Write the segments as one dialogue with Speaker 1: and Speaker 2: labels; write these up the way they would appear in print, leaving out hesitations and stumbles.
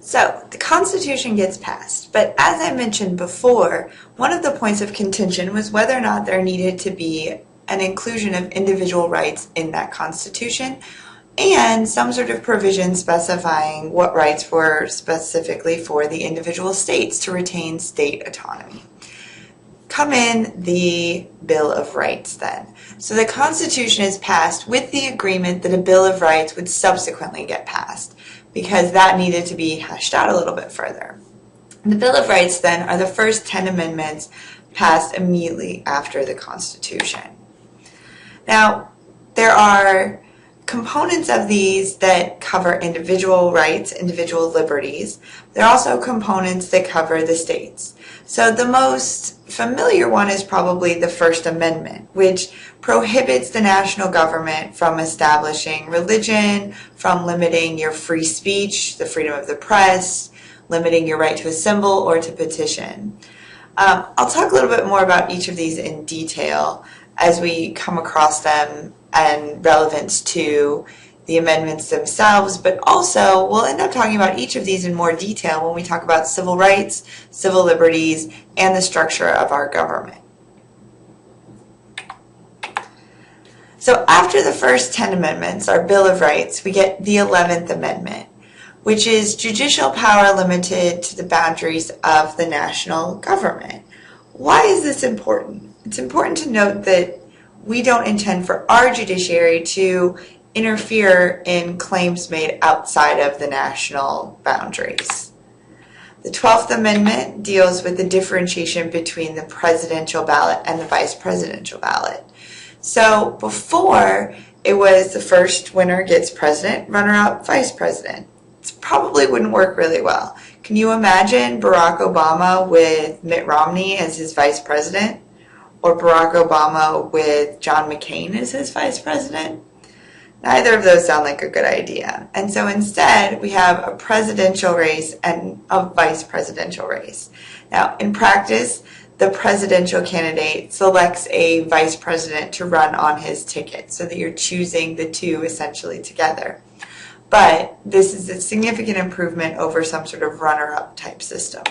Speaker 1: So, the Constitution gets passed, but as I mentioned before, one of the points of contention was whether or not there needed to be an inclusion of individual rights in that Constitution and some sort of provision specifying what rights were specifically for the individual states to retain state autonomy. Come in the Bill of Rights then. So the Constitution is passed with the agreement that a Bill of Rights would subsequently get passed, because that needed to be hashed out a little bit further. The Bill of Rights then are the first 10 amendments passed immediately after the Constitution. Now, there are components of these that cover individual rights, individual liberties. There are also components that cover the states. So the most familiar one is probably the First Amendment, which prohibits the national government from establishing religion, from limiting your free speech, the freedom of the press, limiting your right to assemble or to petition. I'll talk a little bit more about each of these in detail as we come across them and relevance to the amendments themselves, but also we'll end up talking about each of these in more detail when we talk about civil rights, civil liberties, and the structure of our government. So after the first 10 amendments, our Bill of Rights, we get the 11th Amendment, which is judicial power limited to the boundaries of the national government. Why is this important? It's important to note that we don't intend for our judiciary to interfere in claims made outside of the national boundaries. The 12th Amendment deals with the differentiation between the presidential ballot and the vice presidential ballot. So before, it was the first winner gets president, runner-up vice president. It probably wouldn't work really well. Can you imagine Barack Obama with Mitt Romney as his vice president? Or Barack Obama with John McCain as his vice president? Neither of those sound like a good idea. And so instead, we have a presidential race and a vice presidential race. Now, in practice, the presidential candidate selects a vice president to run on his ticket, so that you're choosing the two essentially together. But this is a significant improvement over some sort of runner-up type system.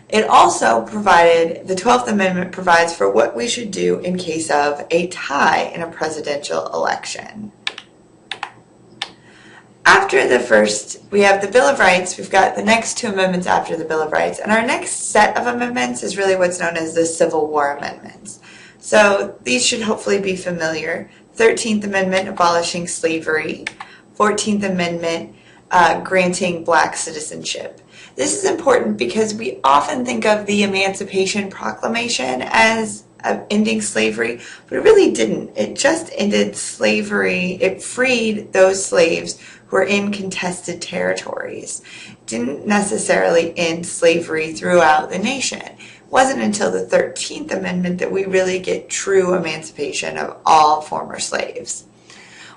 Speaker 1: It also provided, the 12th Amendment provides for what we should do in case of a tie in a presidential election. After the first, we have the Bill of Rights, we've got the next two amendments after the Bill of Rights, and our next set of amendments is really what's known as the Civil War Amendments. So these should hopefully be familiar. 13th Amendment abolishing slavery, 14th Amendment granting black citizenship. This is important because we often think of the Emancipation Proclamation as ending slavery, but it really didn't. It just ended slavery. It freed those slaves who were in contested territories. It didn't necessarily end slavery throughout the nation. It wasn't until the 13th Amendment that we really get true emancipation of all former slaves.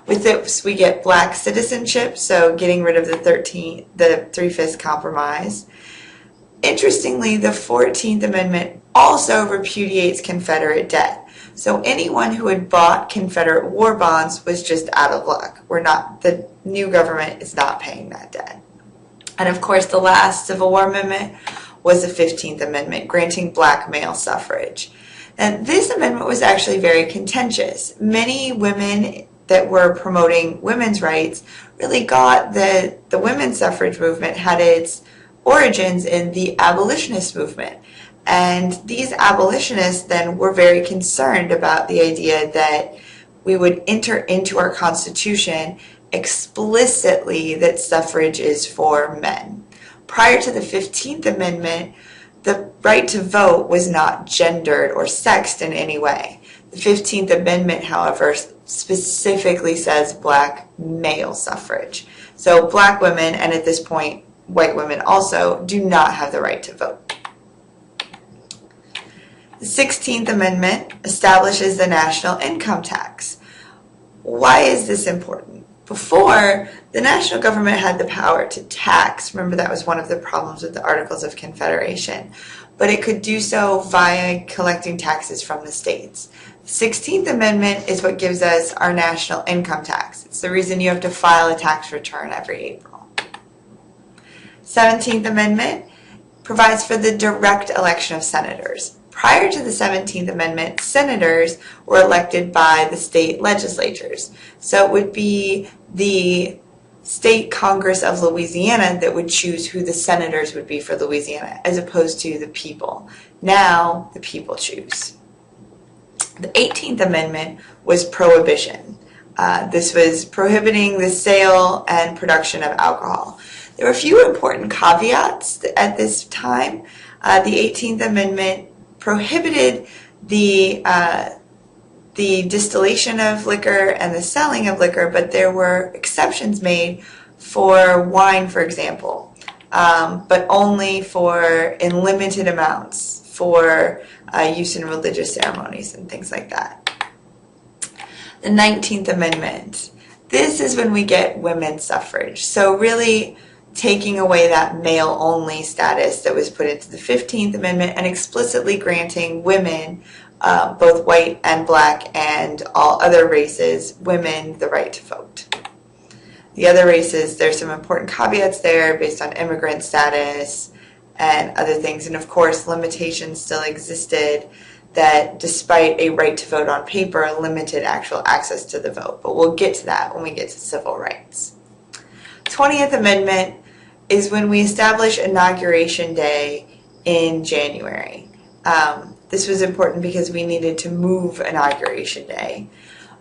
Speaker 1: With this, we get black citizenship, so getting rid of the 3/5 compromise. Interestingly, the 14th Amendment also repudiates Confederate debt. So anyone who had bought Confederate war bonds was just out of luck. The new government is not paying that debt. And of course, the last Civil War Amendment was the 15th Amendment, granting black male suffrage. And this amendment was actually very contentious. Many women that were promoting women's rights really got that the women's suffrage movement had its origins in the abolitionist movement. And these abolitionists then were very concerned about the idea that we would enter into our Constitution explicitly that suffrage is for men. Prior to the 15th Amendment, the right to vote was not gendered or sexed in any way. The 15th Amendment, however, specifically says black male suffrage. So black women, and at this point white women also, do not have the right to vote. The 16th Amendment establishes the national income tax. Why is this important? Before, the national government had the power to tax. Remember, that was one of the problems with the Articles of Confederation. But it could do so via collecting taxes from the states. The 16th Amendment is what gives us our national income tax. It's the reason you have to file a tax return every April. 17th Amendment provides for the direct election of senators. Prior to the 17th Amendment, senators were elected by the state legislatures. So it would be the State Congress of Louisiana that would choose who the senators would be for Louisiana, as opposed to the people. Now, the people choose. The 18th Amendment was prohibition. This was prohibiting the sale and production of alcohol. There were a few important caveats at this time. The 18th Amendment prohibited the distillation of liquor and the selling of liquor, but there were exceptions made for wine, for example, but only in limited amounts for use in religious ceremonies and things like that. The 19th Amendment. This is when we get women's suffrage. So really taking away that male-only status that was put into the 15th Amendment and explicitly granting women, both white and black and all other races, women the right to vote. The other races, there's some important caveats there based on immigrant status and other things. And of course, limitations still existed that, despite a right to vote on paper, limited actual access to the vote. But we'll get to that when we get to civil rights. 20th Amendment is when we establish Inauguration Day in January. This was important because we needed to move Inauguration Day.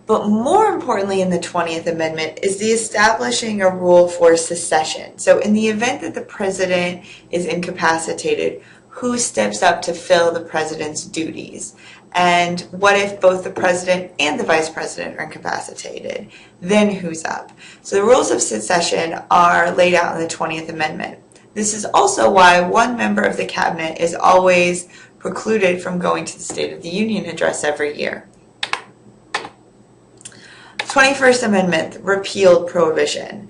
Speaker 1: But more importantly in the 20th Amendment is the establishing a rule for secession. So in the event that the president is incapacitated, who steps up to fill the president's duties? And what if both the president and the vice president are incapacitated? Then who's up? So the rules of secession are laid out in the 20th Amendment. This is also why one member of the cabinet is always precluded from going to the State of the Union address every year. 21st Amendment repealed prohibition.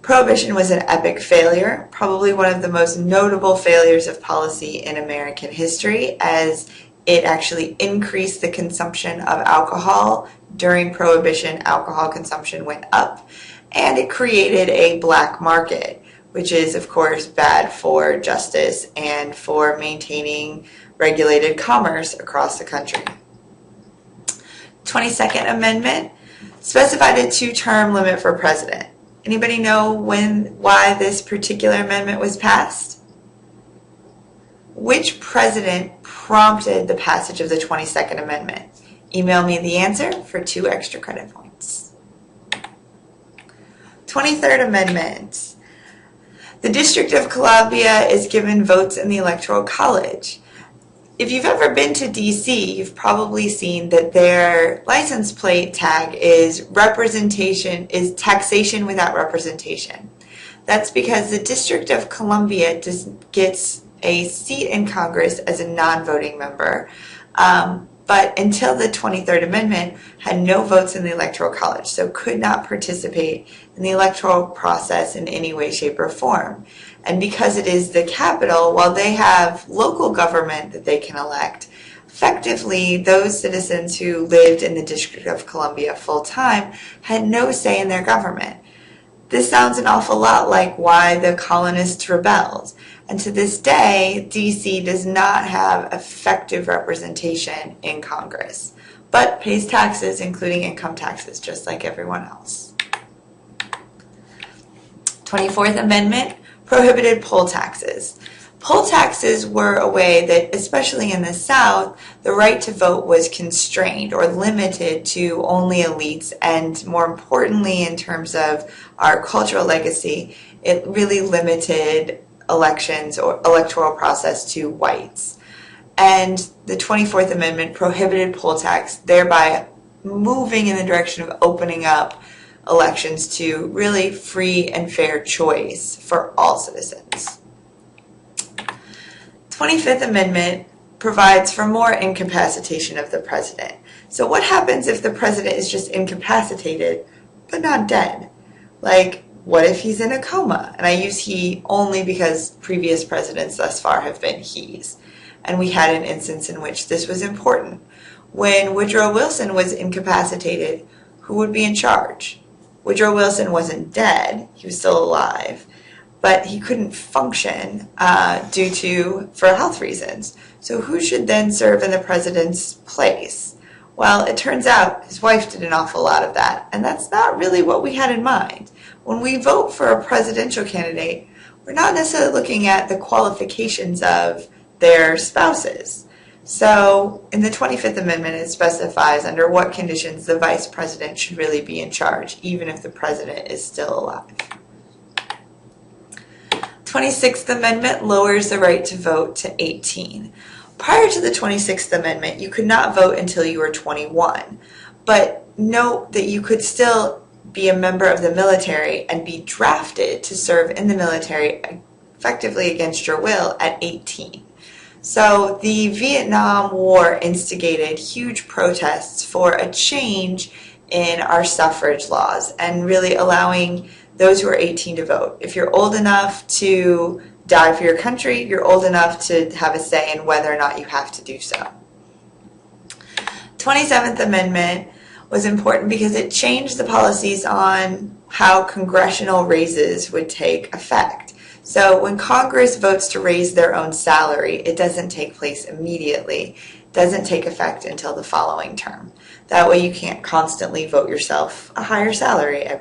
Speaker 1: Prohibition was an epic failure, probably one of the most notable failures of policy in American history, as it actually increased the consumption of alcohol. During Prohibition, alcohol consumption went up, and it created a black market, which is, of course, bad for justice and for maintaining regulated commerce across the country. 22nd Amendment specified a two-term limit for president. Anybody know why this particular amendment was passed? Which president prompted the passage of the 22nd Amendment? Email me the answer for 2 extra credit points. 23rd Amendment. The District of Columbia is given votes in the Electoral College. If you've ever been to DC, you've probably seen that their license plate tag is taxation without representation. That's because the District of Columbia gets a seat in Congress as a non-voting member, but until the 23rd Amendment had no votes in the Electoral College, so could not participate in the electoral process in any way, shape, or form. And because it is the capital, while they have local government that they can elect, effectively those citizens who lived in the District of Columbia full-time had no say in their government. This sounds an awful lot like why the colonists rebelled. And to this day, DC does not have effective representation in Congress, but pays taxes, including income taxes, just like everyone else. 24th Amendment prohibited poll taxes. Poll taxes were a way that, especially in the South, the right to vote was constrained or limited to only elites, and more importantly, in terms of our cultural legacy, it really limited elections or electoral process to whites. And the 24th Amendment prohibited poll tax, thereby moving in the direction of opening up elections to really free and fair choice for all citizens. 25th Amendment provides for more incapacitation of the president. So what happens if the president is just incapacitated but not dead? Like, what if he's in a coma? And I use he only because previous presidents thus far have been he's. And we had an instance in which this was important. When Woodrow Wilson was incapacitated, who would be in charge? Woodrow Wilson wasn't dead, he was still alive, but he couldn't function for health reasons. So who should then serve in the president's place? Well, it turns out his wife did an awful lot of that, and that's not really what we had in mind. When we vote for a presidential candidate, we're not necessarily looking at the qualifications of their spouses. So in the 25th Amendment, it specifies under what conditions the vice president should really be in charge, even if the president is still alive. 26th Amendment lowers the right to vote to 18. Prior to the 26th Amendment, you could not vote until you were 21. But note that you could still be a member of the military and be drafted to serve in the military effectively against your will at 18. So the Vietnam War instigated huge protests for a change in our suffrage laws and really allowing those who are 18 to vote. If you're old enough to die for your country, you're old enough to have a say in whether or not you have to do so. 27th Amendment was important because it changed the policies on how congressional raises would take effect. So when Congress votes to raise their own salary, it doesn't take place immediately. It doesn't take effect until the following term. That way you can't constantly vote yourself a higher salary every